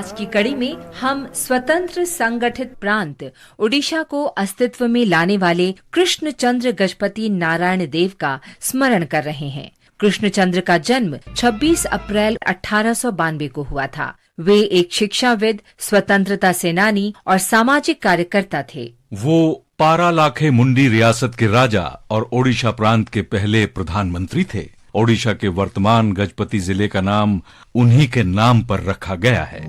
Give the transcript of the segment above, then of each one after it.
आज की कड़ी में हम स्वतंत्र संगठित प्रांत ओडिशा को अस्तित्व में लाने वाले कृष्णचंद्र गजपति नारायण देव का स्मरण कर रहे हैं। कृष्णचंद्र का जन्म 26 अप्रैल 1892 को हुआ था। वे एक शिक्षाविद, स्वतंत्रता सेनानी और सामाजिक कार्यकर्ता थे। वो पारालाखे मुंडी रियासत के राजा और ओडिशा प्रांत के पहले प्रधानमंत्री थे। ओडिशा के वर्तमान गजपति जिले का नाम उन्हीं के नाम पर रखा गया है।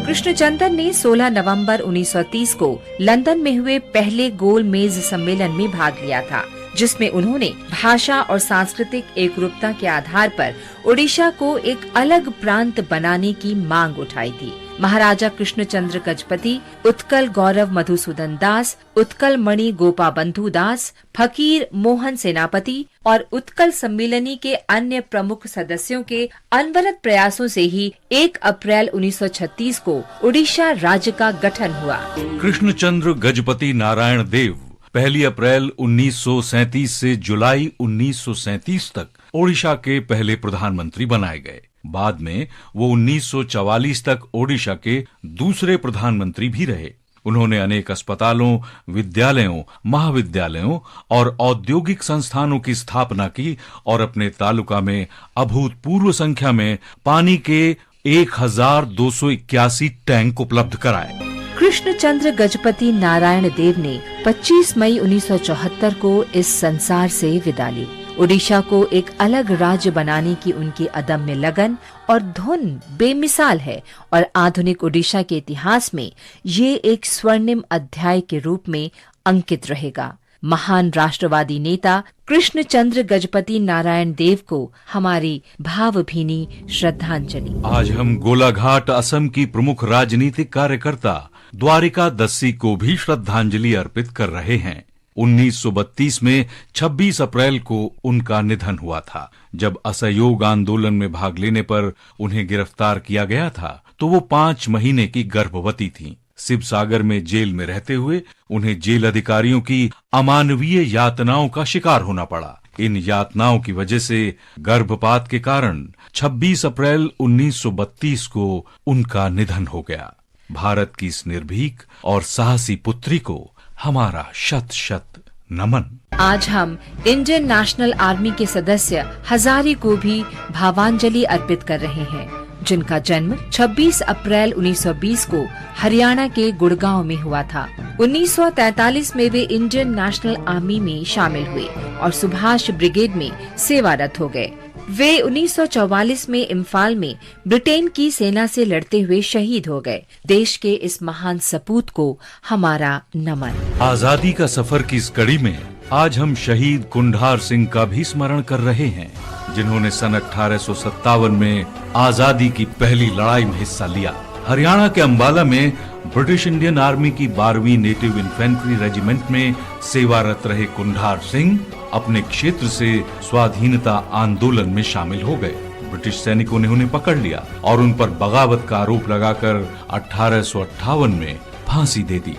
कृष्णचंद्र ने 16 नवंबर 1930 को लंदन में हुए पहले गोल मेज सम्मेलन में भाग लिया था, जिसमें उन्होंने भाषा और सांस्कृतिक एकरूपता के आधार पर ओडिशा को एक अलग प्रांत बनाने की मांग उठाई थी। महाराजा कृष्णचंद्र गजपति, उत्कल गौरव मधुसूदन दास, उत्कल मणि गोपाबंधु दास, फकीर मोहन सेनापति और उत्कल सम्मेलनी के अन्य प्रमुख सदस्यों के अनवरत प्रयासों से ही 1 अप्रैल 1936 को ओडिशा राज्य का गठन हुआ। कृष्णचंद्र गजपति नारायण देव 1 अप्रैल 1937 से जुलाई 1937 तक ओडिशा के पहले प्रधानमंत्री बनाए गए। बाद में वो 1944 तक ओडिशा के दूसरे प्रधानमंत्री भी रहे। उन्होंने अनेक अस्पतालों, विद्यालयों, महाविद्यालयों और औद्योगिक संस्थानों की स्थापना की और अपने तालुका में अभूतपूर्व संख्या में पानी के 1281 टैंक उपलब्ध कराए। कृष्णचंद्र गजपति नारायण देव ने 25 मई 1974 को इस संसार से विदा ली। ओडिशा को एक अलग राज्य बनाने की उनकी अदम्य लगन और धुन बेमिसाल है और आधुनिक ओडिशा के इतिहास में ये एक स्वर्णिम अध्याय के रूप में अंकित रहेगा। महान राष्ट्रवादी नेता कृष्णचंद्र गजपति नारायण देव को हमारी भावभीनी श्रद्धांजलि। आज हम गोलाघाट असम की प्रमुख राजनीतिक कार्यकर्ता द्वारिका दस्सी को भी श्रद्धांजलि अर्पित कर रहे हैं। 1932 में 26 अप्रैल को उनका निधन हुआ था। जब असहयोग आंदोलन में भाग लेने पर उन्हें गिरफ्तार किया गया था तो वो 5 महीने की गर्भवती थीं। शिवसागर में जेल में रहते हुए उन्हें जेल अधिकारियों की अमानवीय यातनाओं का शिकार होना पड़ा। इन यातनाओं की वजह से गर्भपात के कारण 26 अप्रैल 1932 को उनका निधन हो गया। भारत की इस निर्भीक और साहसी पुत्री को हमारा शत शत नमन। आज हम इंडियन नेशनल आर्मी के सदस्य हजारी को भी भावांजलि अर्पित कर रहे हैं, जिनका जन्म 26 अप्रैल 1920 को हरियाणा के गुड़गांव में हुआ था। 1943 में वे इंडियन नेशनल आर्मी में शामिल हुए और सुभाष ब्रिगेड में सेवारत हो गए। वे 1944 में इम्फाल में ब्रिटेन की सेना से लड़ते हुए शहीद हो गए। देश के इस महान सपूत को हमारा नमन। आजादी का सफर की इस कड़ी में आज हम शहीद कुंढार सिंह का भी स्मरण कर रहे हैं, जिन्होंने सन 1857 में आजादी की पहली लड़ाई में हिस्सा लिया। हरियाणा के अंबाला में ब्रिटिश इंडियन आर्मी की 12वीं नेटिव इन्फेंट्री रेजिमेंट में सेवारत रहे कुंढार सिंह अपने क्षेत्र से स्वाधीनता आंदोलन में शामिल हो गए। ब्रिटिश सैनिकों ने उन्हें पकड़ लिया और उन पर बगावत का आरोप लगाकर 1858 में फांसी दे दी।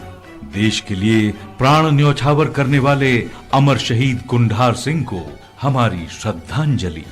देश के लिए प्राण न्यौछावर करने वाले अमर शहीद कुंढार सिंह को हमारी श्रद्धांजलि।